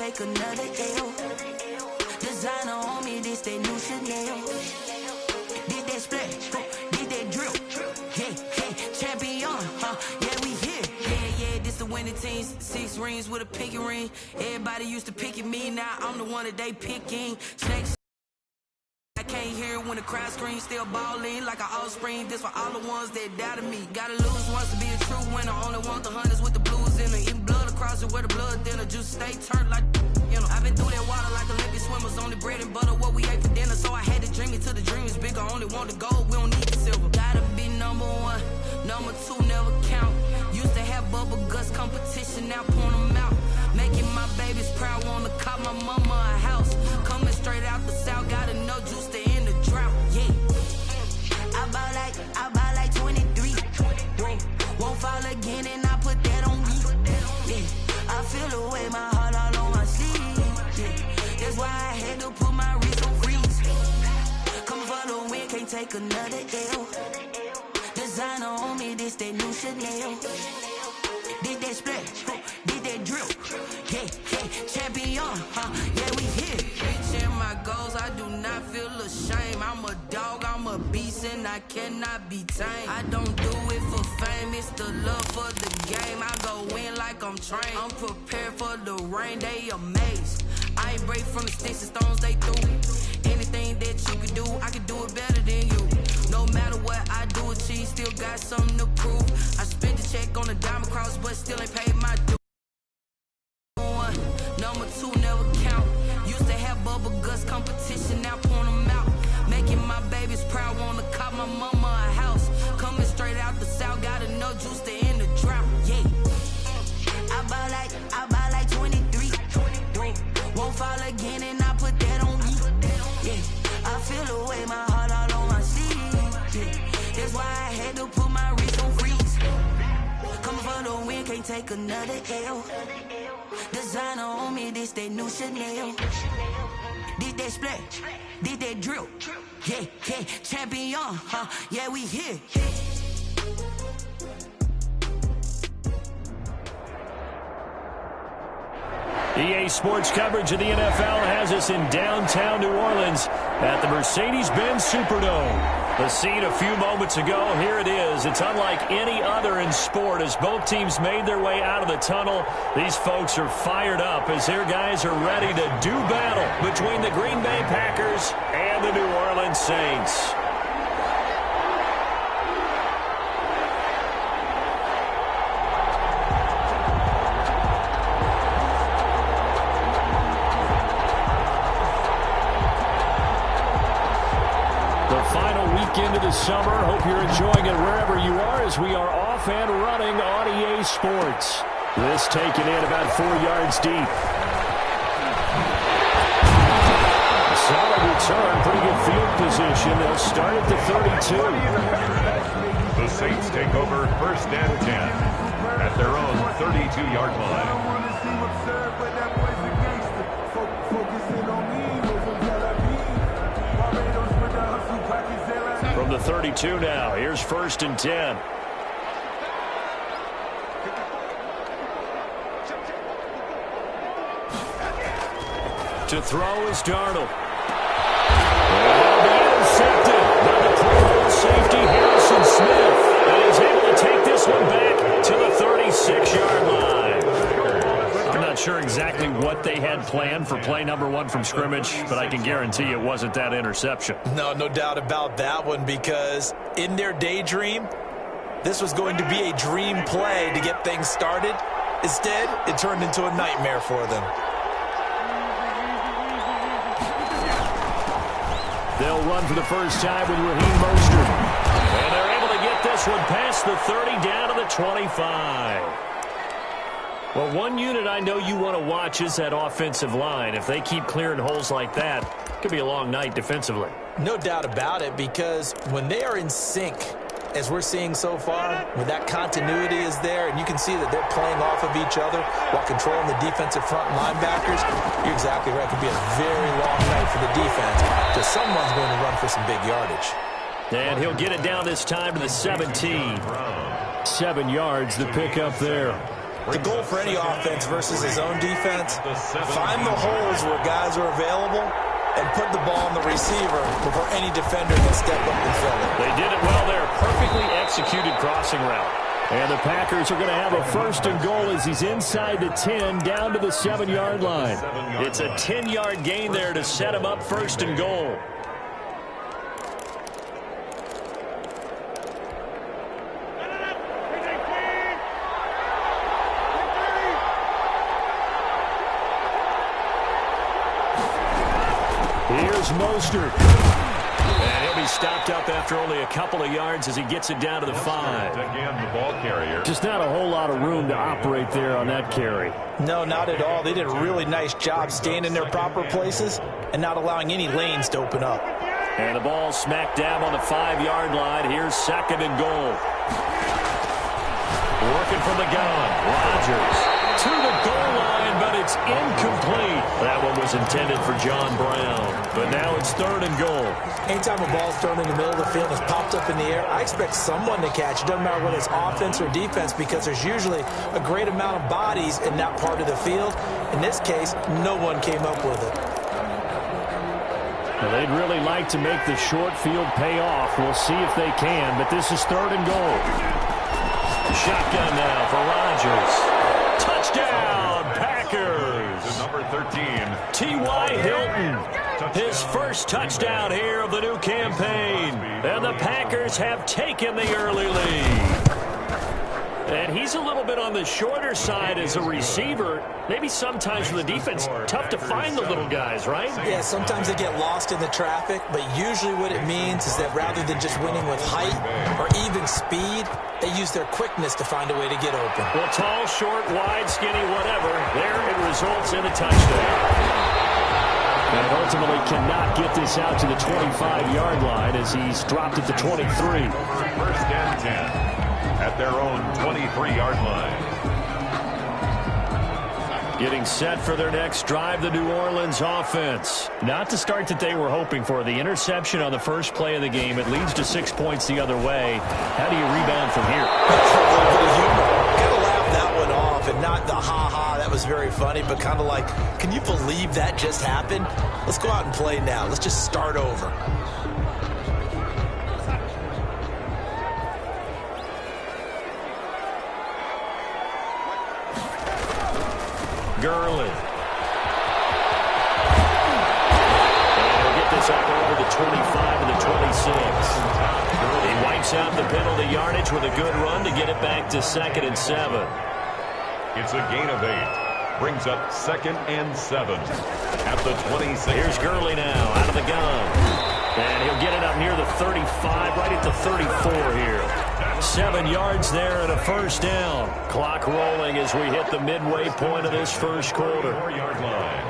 take another L. Designer on me, this that new Chanel. Did that splash, did that drill. Yeah, champion, yeah, we here. Yeah, this the winning team. 6 rings with a pinky ring. Everybody used to picking me, now I'm the one that they picking. Snakes. I can't hear when the crowd screams, still ballin' like an offspring. This for all the ones that doubted me. Gotta lose once to be a true winner. Only want the hunters with the blues in it. Eating blood across it where the blood dinner. Juice stay turned like, you know. I've been through that water like Olympic swimmers. Only bread and butter what we ate for dinner. So I had to dream it till the dream is bigger. Only want the gold, we don't need the silver. Gotta be number 1, number 2 never count. Used to have bubble guts competition, now point them out. Making my babies proud, wanna call my mama a house. Coming straight out the south, gotta know juice to end the drought, yeah. I buy like 23. Whoa, won't fall again and I put that on me. Yeah, I feel the way my heart all on my sleeve. Yeah, that's why I had to put my wrist on freeze. Coming for the win, can't take another L. Designer on me, this that new Chanel. Did that splash, did that drill. Yeah, champion, yeah, we here. Reaching my goals, I do not feel ashamed. I'm a dog, I'm a beast, and I cannot be tamed. I don't do it for fame, it's the love for the game. I go in like I'm trained. I'm prepared for the rain, they amazed. I ain't break from the sticks and stones they threw. Anything that you can do, I can do it better than you. No matter what I do, achieve, still got something to prove. I spent the check on the diamond cross, but still ain't paid my due. Number 2 never count. Used to have bubble guts competition, now point them out. Making my babies proud, wanna call my mama a house. Coming straight out the south, gotta know juice to end the drought, yeah. I buy like 23. Won't fall again and I put that on me. Yeah, I feel the way my heart all on my sleeve. Yeah, that's why I had to put my wrist on freeze. Coming for the win, can't take another L. Designer on me, this that new Chanel. Did that splash, did that drill. Yeah, champion, yeah, we here. EA Sports coverage of the NFL has us in downtown New Orleans at the Mercedes-Benz Superdome. The scene a few moments ago, here it is. It's unlike any other in sport as both teams made their way out of the tunnel. These folks are fired up as their guys are ready to do battle between the Green Bay Packers and the New Orleans Saints. Into the summer. Hope you're enjoying it wherever you are as we are off and running on EA Sports. This taken in about 4 yards deep. Solid return, pretty good field position. They'll start at the 32. The Saints take over 1st and 10 at their own 32-yard line. From the 32 now, here's 1st and 10. To throw is Darnold. Will be intercepted by the Pro Bowl safety Harrison Smith. And he's able to take this one back to the 36-yard line. I'm not sure exactly what they had planned for play number 1 from scrimmage, but I can guarantee it wasn't that interception. No doubt about that one, because in their daydream, this was going to be a dream play to get things started. Instead, it turned into a nightmare for them. They'll run for the first time with Raheem Mostert. And they're able to get this one past the 30 down to the 25. Well, one unit I know you want to watch is that offensive line. If they keep clearing holes like that, it could be a long night defensively. No doubt about it, because when they are in sync, as we're seeing so far, when that continuity is there, and you can see that they're playing off of each other while controlling the defensive front linebackers, you're exactly right. It could be a very long night for the defense, because someone's going to run for some big yardage. And he'll get it down this time to the 17. 7 yards, the pickup there. The goal for any offense versus his own defense, find the holes where guys are available and put the ball on the receiver before any defender can step up and fill it. They did it well there. Perfectly executed crossing route. And the Packers are going to have a 1st and goal as he's inside the 10 down to the 7-yard line. It's a 10-yard gain there to set him up 1st and goal. Here's Mostert. And he'll be stopped up after only a couple of yards as he gets it down to the 5. Again, the ball carrier. Just not a whole lot of room to operate there on that carry. No, not at all. They did a really nice job staying in their proper places and not allowing any lanes to open up. And the ball smack dab on the 5-yard line. Here's 2nd and goal. Working from the gun. Rodgers to the goal line, but it's incomplete. That one was intended for John Brown. But now it's 3rd and goal. Anytime a ball's thrown in the middle of the field and it's popped up in the air, I expect someone to catch it. Doesn't matter whether it's offense or defense, because there's usually a great amount of bodies in that part of the field. In this case, no one came up with it. Well, they'd really like to make the short field pay off. We'll see if they can, but this is 3rd and goal. Shotgun now for Rodgers. Touchdown, Packers! Number 13. T.Y. Hilton, his first touchdown here of the new campaign. And the Packers have taken the early lead. And he's a little bit on the shorter side as a receiver. Maybe sometimes for the defense, tough to find the little guys, right? Yeah, sometimes they get lost in the traffic, but usually what it means is that rather than just winning with height or even speed, they use their quickness to find a way to get open. Well, tall, short, wide, skinny, whatever, there it results in a touchdown. And ultimately cannot get this out to the 25-yard line as he's dropped at the 23. 1st and 10. At their own 23-yard line. Getting set for their next drive, the New Orleans offense. Not the start that they were hoping for. The interception on the first play of the game. It leads to 6 points the other way. How do you rebound from here? Got to laugh that one off and not the ha-ha, that was very funny, but kind of like, can you believe that just happened? Let's go out and play now. Let's just start over. Gurley. And he'll get this up over the 25 and the 26. He wipes out the penalty yardage with a good run to get it back to 2nd and 7. It's a gain of 8. Brings up 2nd and 7 at the 26. Here's Gurley now out of the gun. And he'll get it up near the 35, right at the 34 here. 7 yards there and a 1st down. Clock rolling as we hit the midway point of this first quarter. 4-yard line.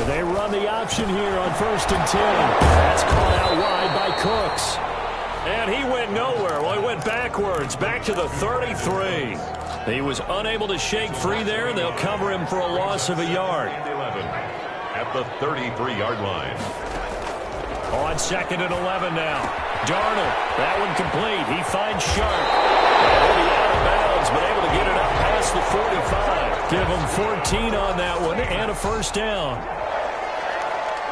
They run the option here on 1st and 10. That's caught out wide by Cooks. And he went nowhere. Well, he went backwards, back to the 33. He was unable to shake free there, and they'll cover him for a loss of a yard. 11 at the 33-yard line. On 2nd and 11 now. Darnold, that one complete. He finds Sharp. And he'll be out of bounds, but able to get it up past the 45. Give him 14 on that one and a 1st down.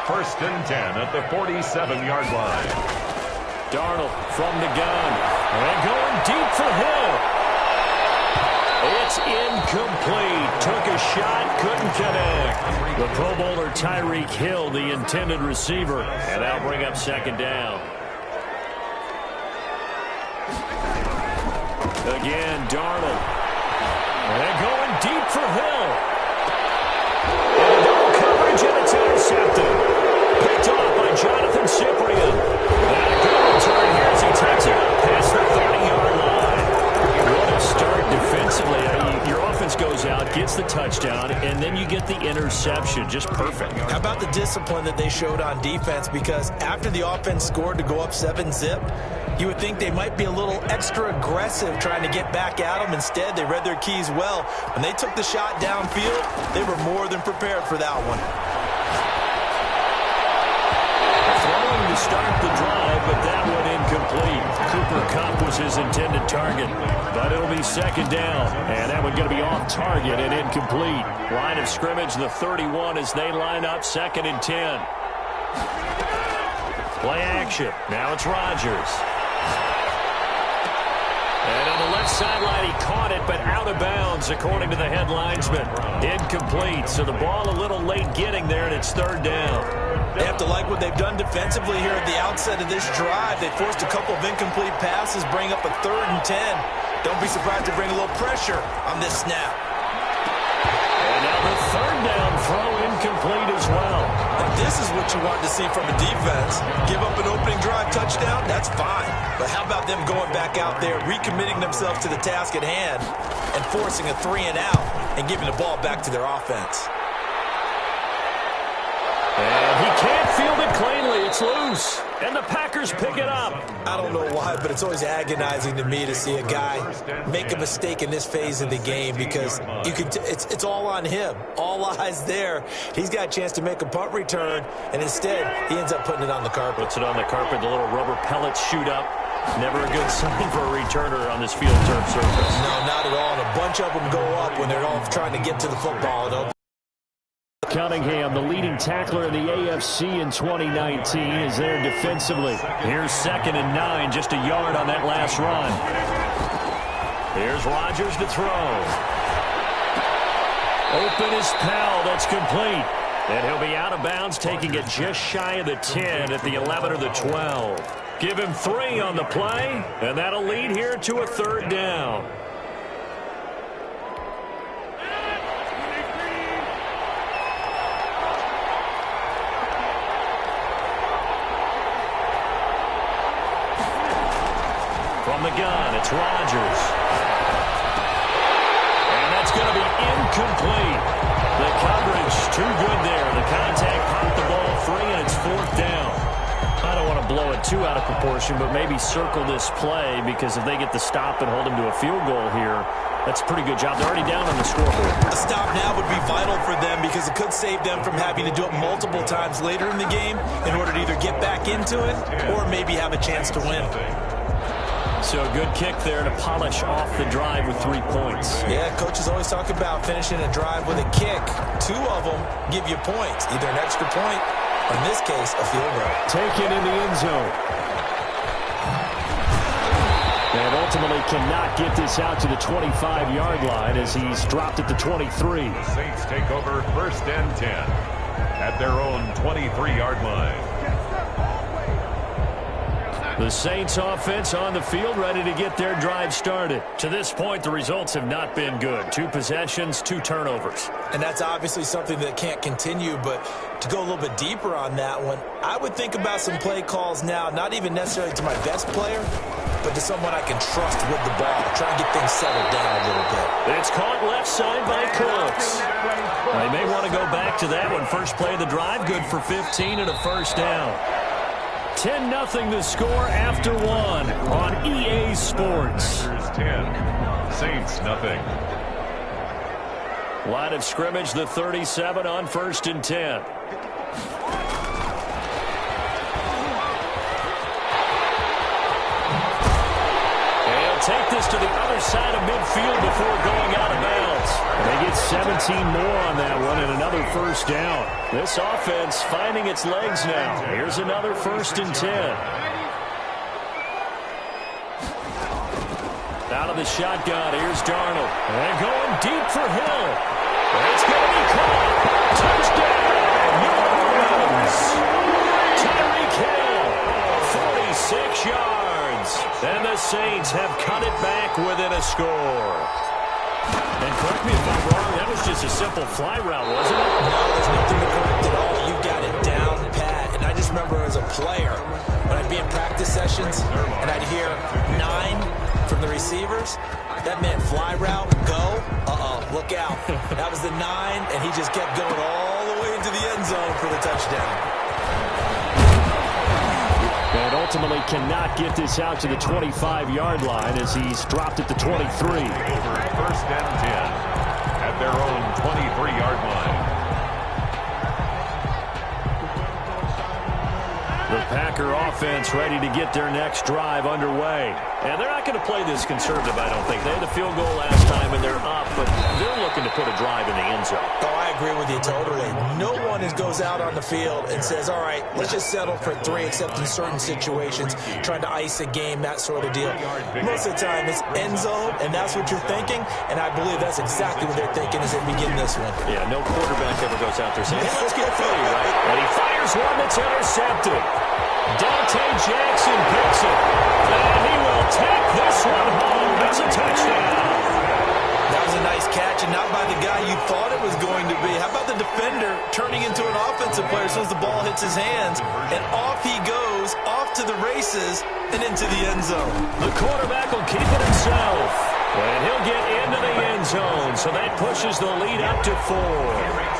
1st and 10 at the 47-yard line. Darnold from the gun. And going deep for Hill. It's incomplete. Took a shot, couldn't connect. The Pro Bowler Tyreek Hill, the intended receiver. And that'll bring up 2nd down. Again, Darnold. And going deep for Hill. And double coverage, and it's intercepted. Picked off by Jonathan Cyprien. And a good return here as he takes it up past the 30-yard line. What a start defensively. Your offense goes out, gets the touchdown, and then you get the interception. Just perfect. How about the discipline that they showed on defense? Because after the offense scored to go up 7-zip, you would think they might be a little extra aggressive trying to get back at them. Instead, they read their keys well. When they took the shot downfield, they were more than prepared for that one. Throwing to start the drive, but that one incomplete. Cooper target, but it'll be second down. And that one going to be off target and incomplete. Line of scrimmage, the 31 as they line up, 2nd and 10. Play action. Now it's Rodgers. And on the left sideline, he caught it, but out of bounds, according to the head linesman. Incomplete, so the ball a little late getting there, and it's 3rd down. They have to like what they've done defensively here at the outset of this drive. They forced a couple of incomplete passes, bring up a 3rd and 10. Don't be surprised to bring a little pressure on this snap. And now the 3rd down throw incomplete as well. Now this is what you want to see from a defense. Give up an opening drive touchdown, that's fine. But how about them going back out there, recommitting themselves to the task at hand, and forcing a 3 and out, and giving the ball back to their offense. And he can't field it cleanly. It's loose. And the Packers pick it up. I don't know why, but it's always agonizing to me to see a guy make a mistake in this phase of the game, because you can it's all on him. All eyes there. He's got a chance to make a punt return, and instead he ends up putting it on the carpet. Puts it on the carpet. The little rubber pellets shoot up. Never a good sign for a returner on this field turf surface. No, not at all. And a bunch of them go up when they're all trying to get to the football. Cunningham, the leading tackler in the AFC in 2019, is there defensively. Here's 2nd and 9, just a yard on that last run. Here's Rodgers to throw. Open is Powell, that's complete. And he'll be out of bounds, taking it just shy of the 10 at the 11 or the 12. Give him 3 on the play, and that'll lead here to a 3rd down. From the gun, it's Rodgers. And that's going to be incomplete. The coverage too good there. The contact popped the ball free, and it's 4th down. I don't want to blow it too out of proportion, but maybe circle this play, because if they get the stop and hold him to a field goal here, that's a pretty good job. They're already down on the scoreboard. A stop now would be vital for them, because it could save them from having to do it multiple times later in the game in order to either get back into it or maybe have a chance to win. So a good kick there to polish off the drive with 3 points. Yeah, coaches always talk about finishing a drive with a kick. 2 of them give you points, either an extra point, or in this case, a field goal. Taken in the end zone. And ultimately cannot get this out to the 25-yard line as he's dropped at the 23. The Saints take over 1st and 10 at their own 23-yard line. The Saints offense on the field, ready to get their drive started. To this point, the results have not been good. 2 possessions, 2 turnovers. And that's obviously something that can't continue, but to go a little bit deeper on that one, I would think about some play calls now, not even necessarily to my best player, but to someone I can trust with the ball, try and get things settled down a little bit. It's caught left side by Cooks. They may want to go back to that one. First play of the drive, good for 15 and a 1st down. 10-0 the score after 1 on EA Sports. 10, Saints nothing. Line of scrimmage, the 37 on 1st and 10. Take this to the other side of midfield before going out of bounds. And they get 17 more on that one and another 1st down. This offense finding its legs now. Here's another 1st and 10. Out of the shotgun, here's Darnold. And going deep for Hill. It's going to be caught. Touchdown, New Orleans. Tyreek Hill, 46 yards. And the Saints have cut it back within a score. And correct me if I'm wrong, that was just a simple fly route, wasn't it? No, there's nothing to correct at all. You got it down pat. And I just remember as a player, when I'd be in practice sessions and I'd hear 9 from the receivers, that meant fly route, go, look out. That was the 9, and he just kept going all the way into the end zone for the touchdown. And ultimately cannot get this out to the 25-yard line as he's dropped at the 23. Over 1st and 10 at their own 23-yard line. The Packer offense ready to get their next drive underway. And they're not going to play this conservative, I don't think. They had the field goal last time, and they're up, but they're looking to put a drive in the end zone. Oh, I agree with you totally. No one goes out on the field and says, all right, let's just settle for 3, except in certain situations, trying to ice a game, that sort of deal. Most of the time, it's end zone, and that's what you're thinking, and I believe that's exactly what they're thinking as they begin this one. Yeah, no quarterback ever goes out there saying, hey, let's get 3, right? And he fires one that's intercepted. Dante Jackson picks it, and he will take this one home. It's a touchdown. That was a nice catch, and not by the guy you thought it was going to be. How about the defender turning into an offensive player as soon as the ball hits his hands, and off he goes, off to the races, and into the end zone. The quarterback will keep it himself, and he'll get into the end zone, so that pushes the lead up to 4.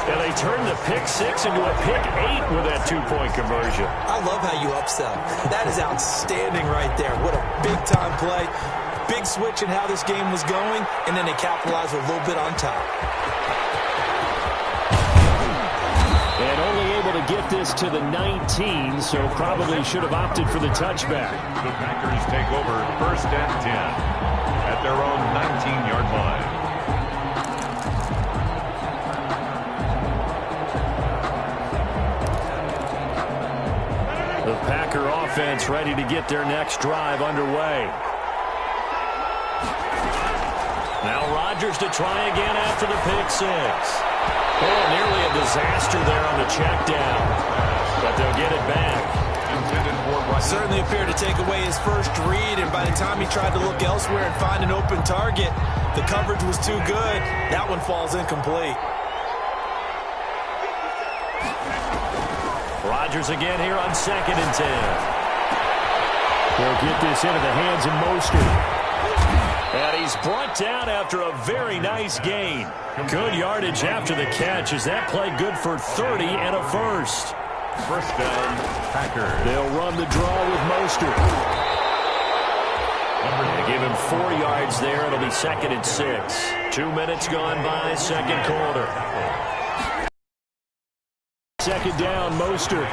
And they turn the pick 6 into a pick 8 with that 2-point conversion. I love how you upsell. That is outstanding right there. What a big-time play. Big switch in how this game was going, and then they capitalized a little bit on top. And only able to get this to the 19, so probably should have opted for the touchback. The Packers take over 1st and 10 at their own 19-yard line. The Packer offense ready to get their next drive underway. Now Rodgers to try again after the pick 6. Oh, nearly a disaster there on the check down. But they'll get it back. Certainly appeared to take away his first read, and by the time he tried to look elsewhere and find an open target, the coverage was too good. That one falls incomplete. Rodgers again here on 2nd and 10. They'll get this into the hands of Mostert. And he's brought down after a very nice gain. Good yardage after the catch as that play good for 30 and a first. 1st down, Packers. They'll run the draw with Mostert. They give him 4 yards there. It'll be 2nd and 6. 2 minutes gone by, 2nd quarter. 2nd down, Mostert.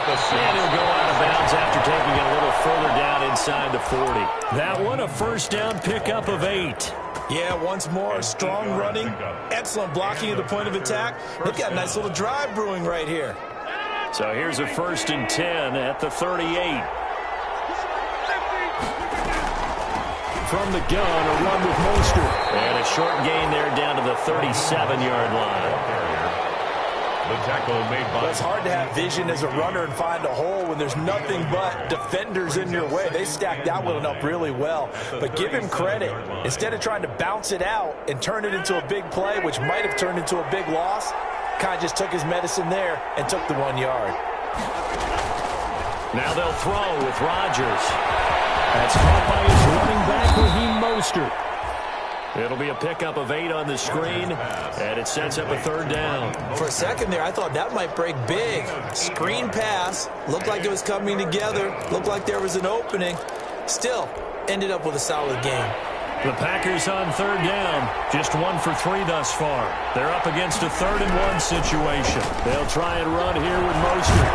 And he'll go out of bounds after taking it a little further down inside the 40. That one a 1st down pickup of 8. Yeah, once more, strong running, excellent blocking at the point of attack. They've got a nice little drive brewing right here. So here's a 1st and 10 at the 38. From the gun, a run with Mostert. And a short gain there down to the 37-yard line. The tackle made by... It's hard to have vision as a runner and find a hole when there's nothing but defenders in your way. They stacked that one up really well. But give him credit. Instead of trying to bounce it out and turn it into a big play, which might have turned into a big loss, kind of just took his medicine there and took the 1 yard. Now they'll throw with Rodgers. That's caught by his running back, Raheem Mostert. It'll be a pickup of 8 on the screen, and it sets up a 3rd down. For a second there, I thought that might break big. Screen pass, looked like it was coming together, looked like there was an opening. Still, ended up with a solid game. The Packers on 3rd down, just 1 for 3 thus far. They're up against a 3rd and 1 situation. They'll try and run here with Mostert.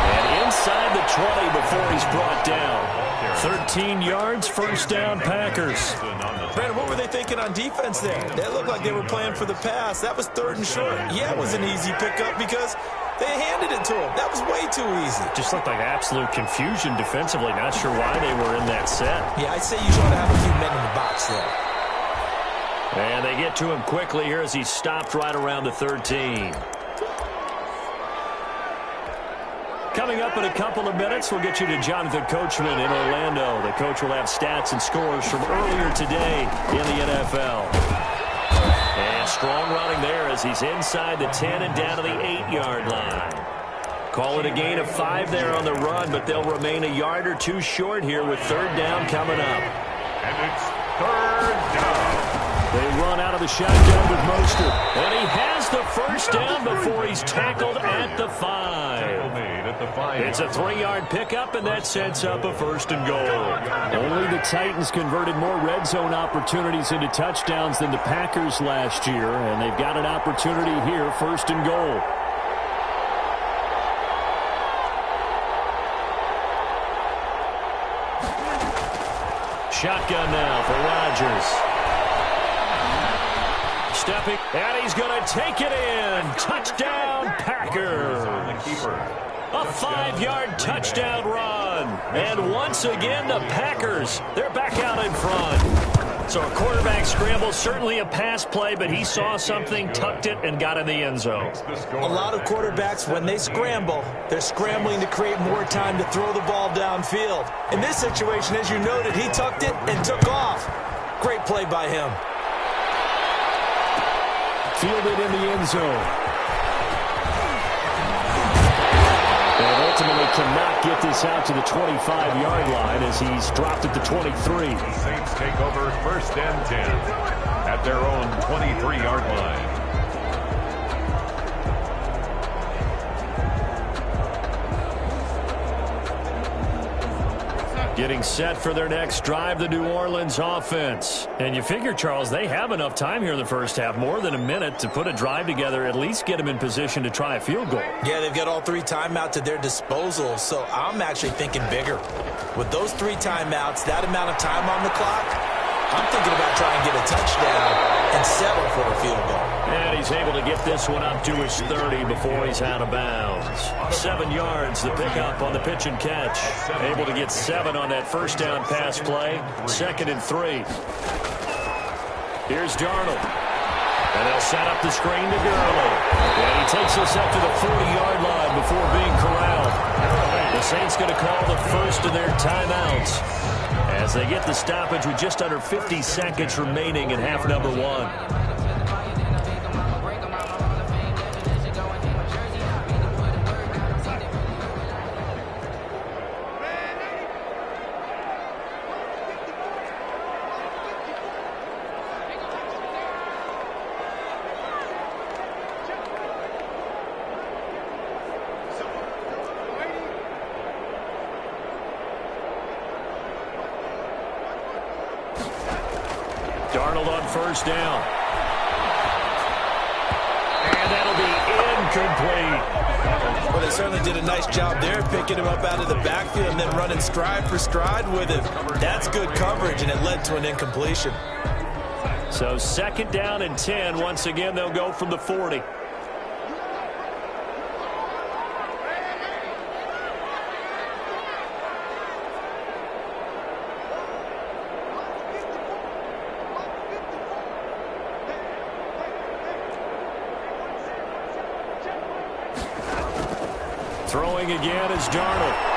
And inside the 20 before he's brought down. 13 yards, 1st down, Packers. Brandon, what were they thinking on defense there? They looked like they were playing for the pass. That was 3rd and short. Yeah, it was an easy pickup because they handed it to him. That was way too easy. Just looked like absolute confusion defensively. Not sure why they were in that set. Yeah, I'd say you ought to have a few men in the box there. And they get to him quickly here as he's stopped right around the 13. Coming up in a couple of minutes, we'll get you to Jonathan Coachman in Orlando. The coach will have stats and scores from earlier today in the NFL. And strong running there as he's inside the 10 and down to the 8-yard line. Call it a gain of 5 there on the run, but they'll remain a yard or 2 short here with 3rd down coming up. And it's 3rd down. They run out of the shotgun with Mostert. And he has the 1st down before he's tackled at the 5. It's a 3-yard pickup, and that sets up a 1st and goal. Only the Titans converted more red zone opportunities into touchdowns than the Packers last year, and they've got an opportunity here, 1st and goal. Shotgun now for Rodgers. Stepping, and he's going to take it in. Touchdown, Packers. A 5-yard touchdown run. And once again, the Packers, they're back out in front. So a quarterback scramble, certainly a pass play, but he saw something, tucked it, and got in the end zone. A lot of quarterbacks, when they scramble, they're scrambling to create more time to throw the ball downfield. In this situation, as you noted, he tucked it and took off. Great play by him. Fielded in the end zone. And ultimately cannot get this out to the 25-yard line as he's dropped at the 23. The Saints take over 1st and 10 at their own 23-yard line. Getting set for their next drive, the New Orleans offense. And you figure, Charles, they have enough time here in the first half, more than a minute, to put a drive together, at least get them in position to try a field goal. Yeah, they've got all 3 timeouts at their disposal, so I'm actually thinking bigger. With those 3 timeouts, that amount of time on the clock, I'm thinking about trying to get a touchdown and settle for a field goal. And he's able to get this one up to his 30 before he's out of bounds. 7 yards, the pickup on the pitch and catch. Able to get 7 on that first down pass play. 2nd and 3. Here's Darnold. And they'll set up the screen to Gurley. And he takes us up to the 40-yard line before being corralled. The Saints going to call the first of their timeouts as they get the stoppage with just under 50 seconds remaining in half number 1. Darnold on first down. And that'll be incomplete. Well, they certainly did a nice job there, picking him up out of the backfield and then running stride for stride with him. That's good coverage, and it led to an incompletion. So 2nd down and 10. Once again, they'll go from the 40. Throwing again is Darnold.